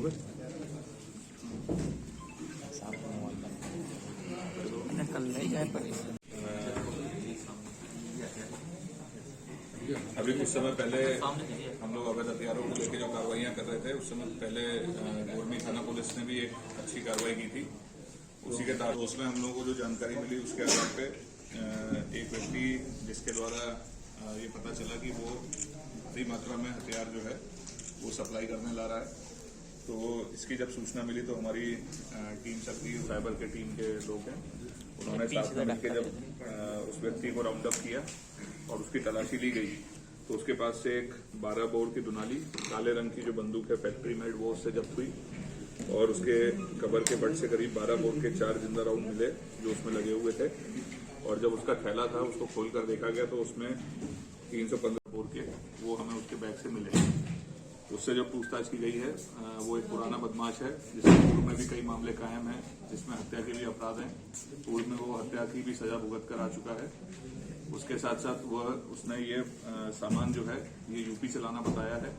अभी कुछ समय पहले हम लोग अवैध हथियारों को लेकर जो कार्रवाइयां कर रहे थे, उस समय पहले गोरमी थाना पुलिस ने भी एक अच्छी कार्रवाई की थी। उसी के तहत उसमें हम लोगों को जो जानकारी मिली उसके आधार पे एक व्यक्ति जिसके द्वारा ये पता चला कि वो बड़ी मात्रा में हथियार जो है वो सप्लाई करने ला रहा है। तो इसकी जब सूचना मिली तो हमारी टीम सक्रिय साइबर के टीम के लोग हैं, उन्होंने साथ में मिलकर जब उस व्यक्ति को राउंड अप किया और उसकी तलाशी ली गई तो उसके पास से एक 12 बोर की दुनाली काले रंग की जो बंदूक है फैक्ट्री मेड वो उससे जब्त हुई और उसके कवर के बट से करीब 12 बोर के 4 जिंदा राउंड मिले जो उसमें लगे हुए थे। और जब उसका थैला था उसको खोलकर देखा गया तो उसमें 315 बोर के वो हमें उसके बैग से मिले। उससे जो पूछताछ की गई है वो एक पुराना बदमाश है जिसके पूर्व में भी कई मामले कायम हैं, जिसमें हत्या के भी अपराध हैं। पूर्व में वो हत्या की भी सजा भुगत कर आ चुका है। उसके साथ साथ उसने ये सामान जो है ये यूपी से लाना बताया है।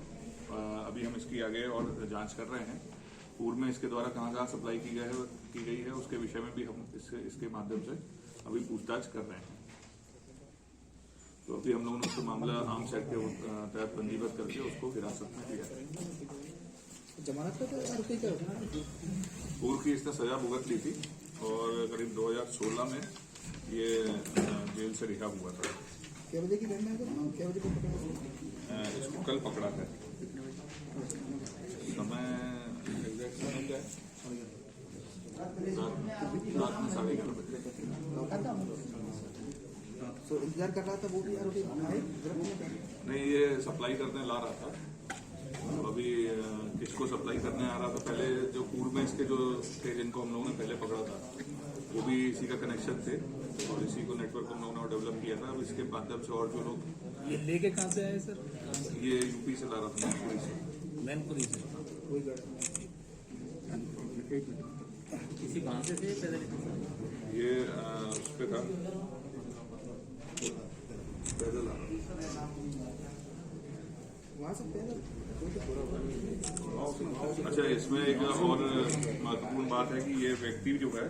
अभी हम इसकी आगे और जांच कर रहे हैं। पूर्व में इसके द्वारा कहां सप्लाई की गई है उसके विषय में भी हम इसके माध्यम से अभी पूछताछ कर रहे हैं। तो अभी हम लोगों ने उसका मामला आर्म्स एक्ट के तहत पंजीबद्ध करके उसको हिरासत में लिया है। जमानत का पूर्व की इसने सजा भुगत ली थी और करीब 2016 में ये जेल से रिहा हुआ था। क्या बजे की घटना है? क्या बजे पकड़ा? इसको कल पकड़ा है। समय एग्जैक्ट समय क्या है? रात में 11:30 बजे। तो इंतजार कर रहा था वो भी आरोपी नहीं, ये सप्लाई करने ला रहा था। अभी किसको सप्लाई करने आ रहा था, पहले जो पूर्व में इसके जो थे जिनको हम लोगों ने पहले पकड़ा था वो भी इसी का कनेक्शन थे और इसी को नेटवर्क हम लोगों ने डेवलप किया था। अब इसके माध्यम से और जो लोग ये लेके कहाँ से आए सर? ये यूपी से ला रहा था, मैनपुरी से। कोई किसी कहाँ से थे पैदल? ये उस पे था, पैदल आ रहा। वहाँ से पैदल? अच्छा, इसमें एक और महत्वपूर्ण बात है कि ये व्यक्ति जो है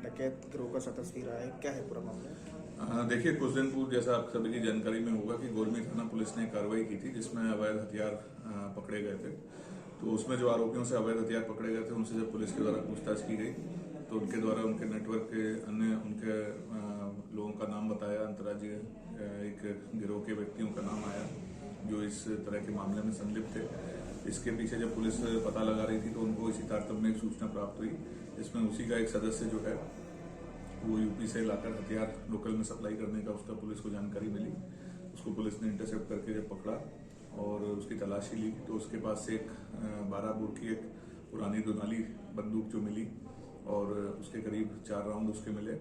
डकैत गिरोह का सदस्य रहा है, क्या है पूरा मामला? देखिए, कुछ दिन पूर्व जैसा आप सभी की जानकारी में होगा कि गोरमी थाना पुलिस ने कार्रवाई की थी जिसमें अवैध हथियार पकड़े गए थे। तो उसमें जो आरोपियों से अवैध हथियार पकड़े गए थे उनसे जब पुलिस के द्वारा पूछताछ की गई तो उनके द्वारा उनके नेटवर्क के अन्य उनके लोगों का नाम बताया, अंतर्राज्यीय एक गिरोह के व्यक्तियों का नाम आया जो इस तरह के मामले में संलिप्त थे। इसके पीछे जब पुलिस पता लगा रही थी तो उनको इसी तारतम्य में एक सूचना प्राप्त हुई, जिसमें उसी का एक सदस्य जो है वो यूपी से लाकर हथियार लोकल में सप्लाई करने का उसका पुलिस को जानकारी मिली। उसको पुलिस ने इंटरसेप्ट करके जब पकड़ा और उसकी तलाशी ली तो उसके पास से एक 12 बोर की एक पुरानी दुनाली बंदूक जो मिली और उसके करीब 4 राउंड उसके मिले।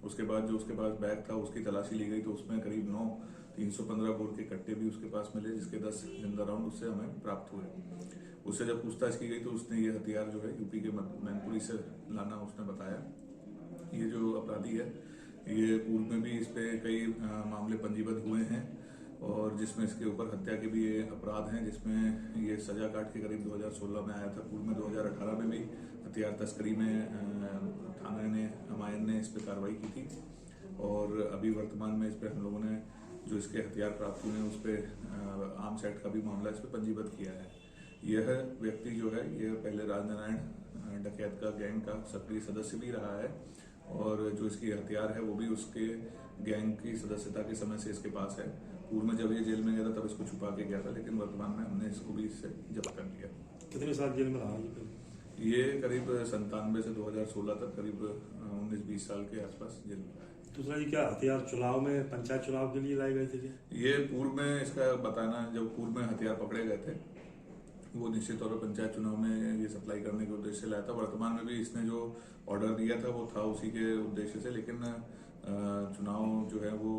उसके बाद जो उसके पास बैग था उसकी तलाशी ली गई तो उसमें करीब 9 315 बोर के कट्टे भी उसके पास मिले, जिसके 10 जिंदा राउंड उससे हमें प्राप्त हुए। उससे जब पूछताछ की गई तो उसने ये हथियार जो है यूपी के मैनपुरी से लाना उसने बताया। ये जो अपराधी है ये पूर्व में भी इस पे कई मामले पंजीबद्ध हुए हैं और जिसमें इसके ऊपर हत्या के भी ये अपराध हैं, जिसमें ये सजा काट के करीब 2016 में आया था। पूर्व में 2018 में भी हथियार तस्करी में थाना ने हमायन ने इस पर कार्रवाई की थी और अभी वर्तमान में इस पर हम लोगों ने जो इसके हथियार प्राप्त हुए हैं उस पर आर्म्स एक्ट का भी मामला इस पर पंजीबद्ध किया है। यह व्यक्ति जो है ये पहले राजनारायण डकैत का गैंग का सक्रिय सदस्य भी रहा है और जो इसकी हथियार है वो भी उसके गैंग की सदस्यता के समय से इसके पास है। पूर्व में जब ये जेल में गया था तब इसको छुपा के गया था, लेकिन वर्तमान में हमने इसको भी इससे जब्त कर लिया। कितने साल जेल में रहा ये करीब 97 से 2016 तक करीब 19-20 साल के आसपास जेल में। दूसरा जी, क्या हथियार चुनाव में पंचायत चुनाव के लिए लाए गए थे क्या? ये पूर्व में इसका बताना, जब पूर्व में हथियार पकड़े गए थे वो निश्चित तौर पर पंचायत चुनाव में ये सप्लाई करने के उद्देश्य से लाया था। वर्तमान में भी इसने जो ऑर्डर दिया था वो था उसी के उद्देश्य से, लेकिन चुनाव जो है वो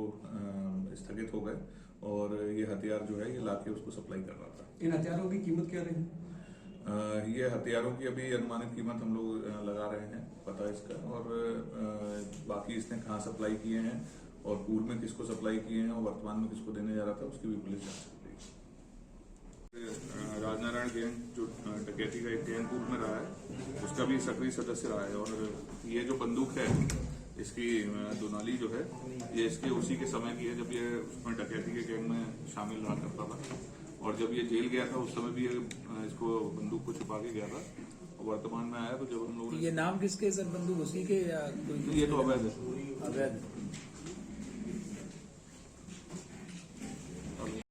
स्थगित हो गए और ये हथियार जो है ये लाके उसको सप्लाई कर रहा था। इन हथियारों की कीमत क्या रही? ये हथियारों की अभी अनुमानित कीमत हम लोग लगा रहे हैं पता इसका, और बाकी इसने कहाँ सप्लाई किए हैं और पूर्व में किसको सप्लाई किए हैं और वर्तमान में किसको देने जा रहा था उसकी भी पुलिस जांच कर रही है। राजनारायण गैंग जो डकैती का एक गैंग ग्रुप में रहा है उसका भी सक्रिय सदस्य रहा है। और ये जो बंदूक है इसकी दुनाली जो है ये इसके उसी के समय की है जब ये उसमें डकैती के गैंग में शामिल रहा करता था। और जब ये जेल गया था उस समय भी ये इसको बंदूक को छुपा के गया था। और वर्तमान में आया तो जब हम लोग ये नाम किसके सर, बंदूक उसी के या कोई? ये तो अवैध है। अवैध